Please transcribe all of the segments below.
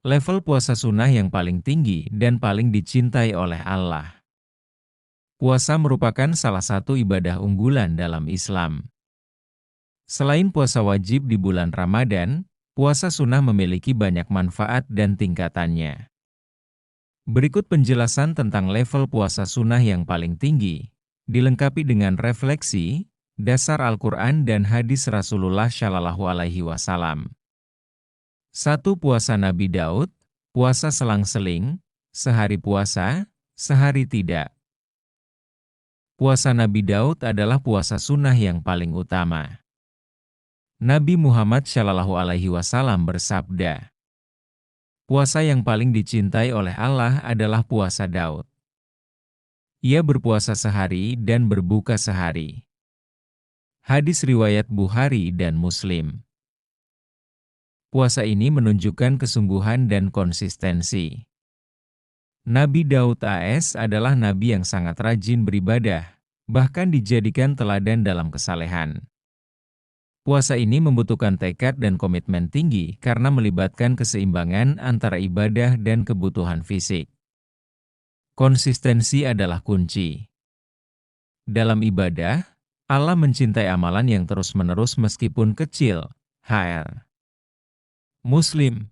Level puasa sunnah yang paling tinggi dan paling dicintai oleh Allah. Puasa merupakan salah satu ibadah unggulan dalam Islam. Selain puasa wajib di bulan Ramadan, puasa sunnah memiliki banyak manfaat dan tingkatannya. Berikut penjelasan tentang level puasa sunnah yang paling tinggi, dilengkapi dengan refleksi, dasar Al-Quran dan hadis Rasulullah Shallallahu Alaihi Wasallam. 1. Puasa Nabi Daud, puasa selang-seling, sehari puasa, sehari tidak. Puasa Nabi Daud adalah puasa sunnah yang paling utama. Nabi Muhammad Shallallahu Alaihi Wasallam bersabda, puasa yang paling dicintai oleh Allah adalah puasa Daud. Ia berpuasa sehari dan berbuka sehari. Hadis riwayat Bukhari dan Muslim. Puasa ini menunjukkan kesungguhan dan konsistensi. Nabi Daud AS adalah nabi yang sangat rajin beribadah, bahkan dijadikan teladan dalam kesalehan. Puasa ini membutuhkan tekad dan komitmen tinggi karena melibatkan keseimbangan antara ibadah dan kebutuhan fisik. Konsistensi adalah kunci. Dalam ibadah, Allah mencintai amalan yang terus-menerus meskipun kecil. HR. Muslim.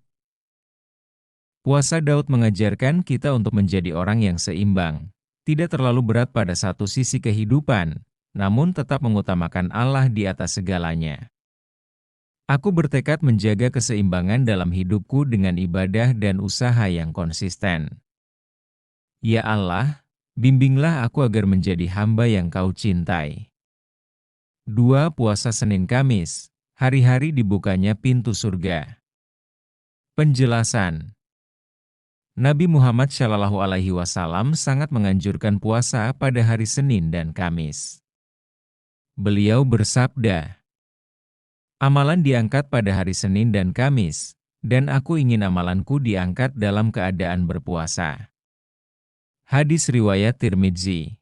Puasa Daud mengajarkan kita untuk menjadi orang yang seimbang, tidak terlalu berat pada satu sisi kehidupan, namun tetap mengutamakan Allah di atas segalanya. Aku bertekad menjaga keseimbangan dalam hidupku dengan ibadah dan usaha yang konsisten. Ya Allah, bimbinglah aku agar menjadi hamba yang Kau cintai. 2. Puasa Senin Kamis, hari-hari dibukanya pintu surga. Penjelasan. Nabi Muhammad Shallallahu Alaihi Wasallam sangat menganjurkan puasa pada hari Senin dan Kamis. Beliau bersabda, amalan diangkat pada hari Senin dan Kamis, dan aku ingin amalanku diangkat dalam keadaan berpuasa. Hadis riwayat Tirmidzi.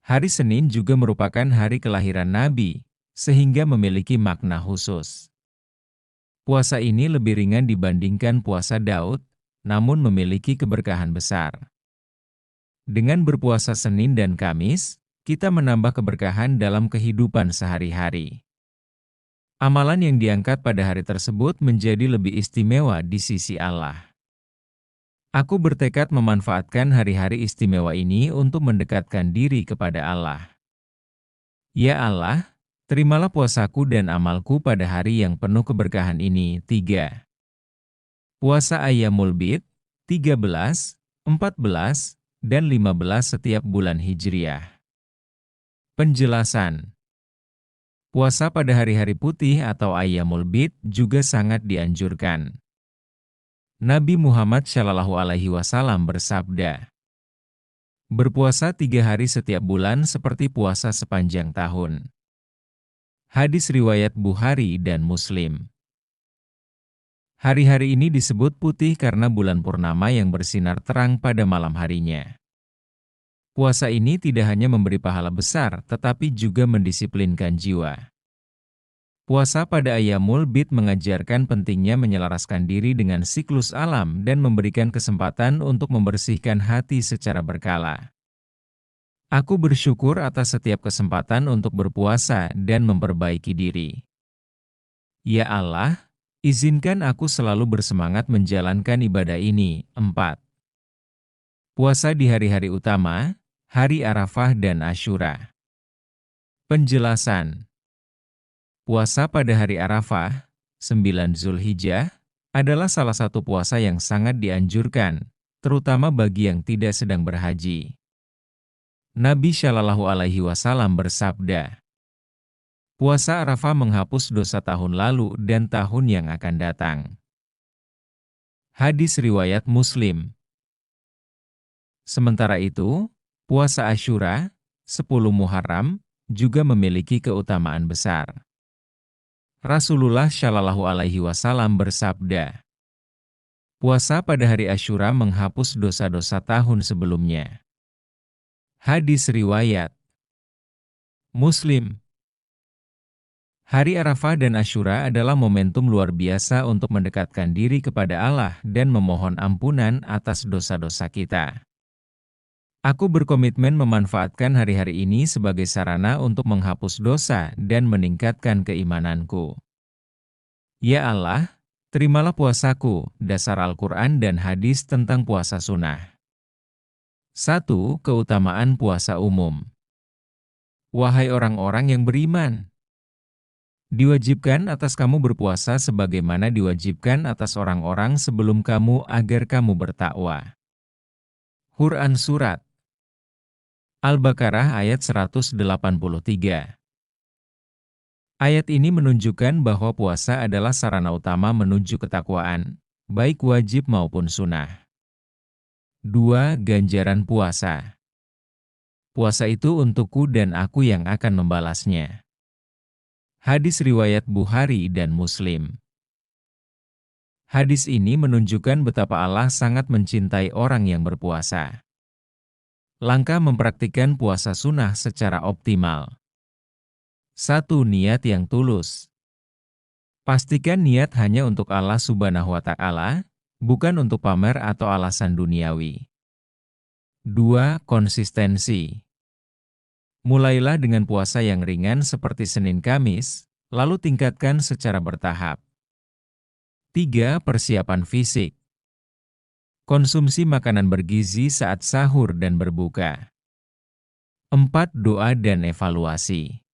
Hari Senin juga merupakan hari kelahiran Nabi, sehingga memiliki makna khusus. Puasa ini lebih ringan dibandingkan puasa Daud, namun memiliki keberkahan besar. Dengan berpuasa Senin dan Kamis, kita menambah keberkahan dalam kehidupan sehari-hari. Amalan yang diangkat pada hari tersebut menjadi lebih istimewa di sisi Allah. Aku bertekad memanfaatkan hari-hari istimewa ini untuk mendekatkan diri kepada Allah. Ya Allah, terimalah puasaku dan amalku pada hari yang penuh keberkahan ini. 3. Puasa Ayyamul Bid, 13, 14, dan 15 setiap bulan Hijriah. Penjelasan. Puasa pada hari-hari putih atau Ayyamul Bid juga sangat dianjurkan. Nabi Muhammad Shallallahu Alaihi Wasallam bersabda, berpuasa 3 hari setiap bulan seperti puasa sepanjang tahun. Hadis riwayat Bukhari dan Muslim. Hari-hari ini disebut putih karena bulan purnama yang bersinar terang pada malam harinya. Puasa ini tidak hanya memberi pahala besar, tetapi juga mendisiplinkan jiwa. Puasa pada Ayyamul Bid mengajarkan pentingnya menyelaraskan diri dengan siklus alam dan memberikan kesempatan untuk membersihkan hati secara berkala. Aku bersyukur atas setiap kesempatan untuk berpuasa dan memperbaiki diri. Ya Allah, izinkan aku selalu bersemangat menjalankan ibadah ini. 4. Puasa di hari-hari utama, hari Arafah dan Asyura. Penjelasan. Puasa pada hari Arafah, 9 Zulhijjah, adalah salah satu puasa yang sangat dianjurkan, terutama bagi yang tidak sedang berhaji. Nabi Shallallahu Alaihi Wasallam bersabda, puasa Arafah menghapus dosa tahun lalu dan tahun yang akan datang. Hadis riwayat Muslim. Sementara itu, puasa Asyura, 10 Muharram, juga memiliki keutamaan besar. Rasulullah Shallallahu Alaihi Wasallam bersabda, puasa pada hari Asyura menghapus dosa-dosa tahun sebelumnya. Hadis riwayat Muslim. Hari Arafah dan Asyura adalah momentum luar biasa untuk mendekatkan diri kepada Allah dan memohon ampunan atas dosa-dosa kita. Aku berkomitmen memanfaatkan hari-hari ini sebagai sarana untuk menghapus dosa dan meningkatkan keimananku. Ya Allah, terimalah puasaku, dasar Al-Quran dan hadis tentang puasa sunnah. 1. Keutamaan puasa umum. Wahai orang-orang yang beriman, diwajibkan atas kamu berpuasa sebagaimana diwajibkan atas orang-orang sebelum kamu agar kamu bertakwa. Quran Surat Al-Baqarah ayat 183. Ayat ini menunjukkan bahwa puasa adalah sarana utama menuju ketakwaan, baik wajib maupun sunnah. 2. Ganjaran puasa. Puasa itu untukku dan aku yang akan membalasnya. Hadis riwayat Bukhari dan Muslim. Hadis ini menunjukkan betapa Allah sangat mencintai orang yang berpuasa. Langkah mempraktikkan puasa sunnah secara optimal. 1. Niat yang tulus. Pastikan niat hanya untuk Allah Subhanahu wa Ta'ala, bukan untuk pamer atau alasan duniawi. 2. Konsistensi. Mulailah dengan puasa yang ringan seperti Senin Kamis, lalu tingkatkan secara bertahap. 3. Persiapan fisik. Konsumsi makanan bergizi saat sahur dan berbuka. 4. Doa dan evaluasi.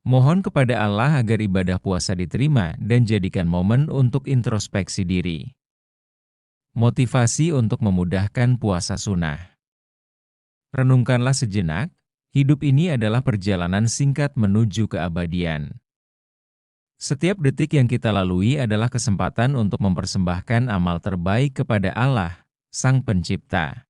Mohon kepada Allah agar ibadah puasa diterima dan jadikan momen untuk introspeksi diri. Motivasi untuk memudahkan puasa sunnah. Renungkanlah sejenak, hidup ini adalah perjalanan singkat menuju keabadian. Setiap detik yang kita lalui adalah kesempatan untuk mempersembahkan amal terbaik kepada Allah, Sang Pencipta.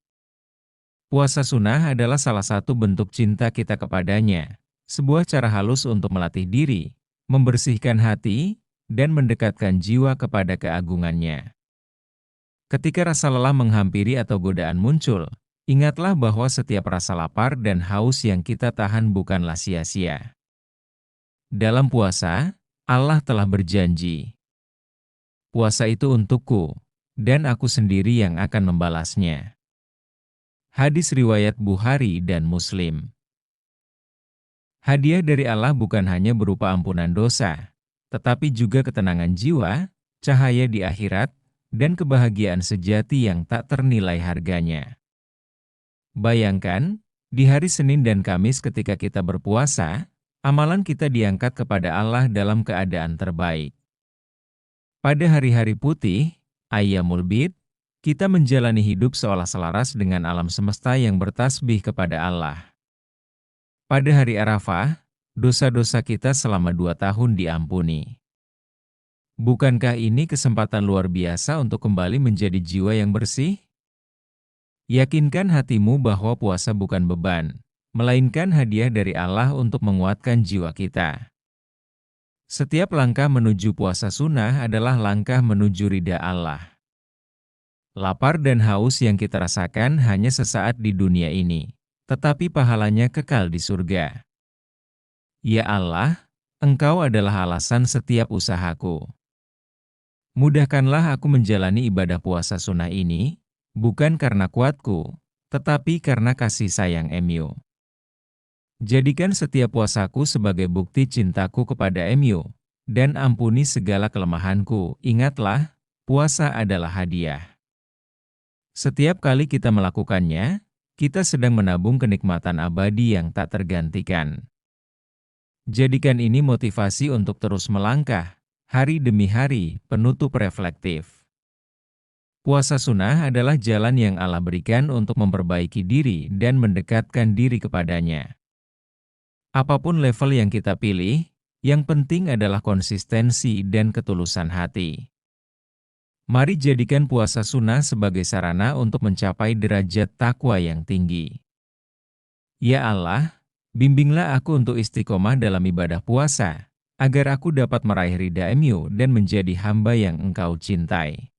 Puasa sunnah adalah salah satu bentuk cinta kita kepadanya, sebuah cara halus untuk melatih diri, membersihkan hati, dan mendekatkan jiwa kepada keagungannya. Ketika rasa lelah menghampiri atau godaan muncul, ingatlah bahwa setiap rasa lapar dan haus yang kita tahan bukanlah sia-sia. Dalam puasa, Allah telah berjanji, puasa itu untukku, dan aku sendiri yang akan membalasnya. Hadis riwayat Bukhari dan Muslim. Hadiah dari Allah bukan hanya berupa ampunan dosa, tetapi juga ketenangan jiwa, cahaya di akhirat, dan kebahagiaan sejati yang tak ternilai harganya. Bayangkan, di hari Senin dan Kamis ketika kita berpuasa, amalan kita diangkat kepada Allah dalam keadaan terbaik. Pada hari-hari putih, Ayyamul Bid, kita menjalani hidup seolah selaras dengan alam semesta yang bertasbih kepada Allah. Pada hari Arafah, dosa-dosa kita selama 2 tahun diampuni. Bukankah ini kesempatan luar biasa untuk kembali menjadi jiwa yang bersih? Yakinkan hatimu bahwa puasa bukan beban, melainkan hadiah dari Allah untuk menguatkan jiwa kita. Setiap langkah menuju puasa sunnah adalah langkah menuju ridha Allah. Lapar dan haus yang kita rasakan hanya sesaat di dunia ini, tetapi pahalanya kekal di surga. Ya Allah, Engkau adalah alasan setiap usahaku. Mudahkanlah aku menjalani ibadah puasa sunnah ini, bukan karena kuatku, tetapi karena kasih sayang MU. Jadikan setiap puasaku sebagai bukti cintaku kepada MU, dan ampuni segala kelemahanku. Ingatlah, puasa adalah hadiah. Setiap kali kita melakukannya, kita sedang menabung kenikmatan abadi yang tak tergantikan. Jadikan ini motivasi untuk terus melangkah, hari demi hari, penutup reflektif. Puasa sunnah adalah jalan yang Allah berikan untuk memperbaiki diri dan mendekatkan diri kepadanya. Apapun level yang kita pilih, yang penting adalah konsistensi dan ketulusan hati. Mari jadikan puasa sunnah sebagai sarana untuk mencapai derajat takwa yang tinggi. Ya Allah, bimbinglah aku untuk istiqomah dalam ibadah puasa, agar aku dapat meraih ridha MU dan menjadi hamba yang Engkau cintai.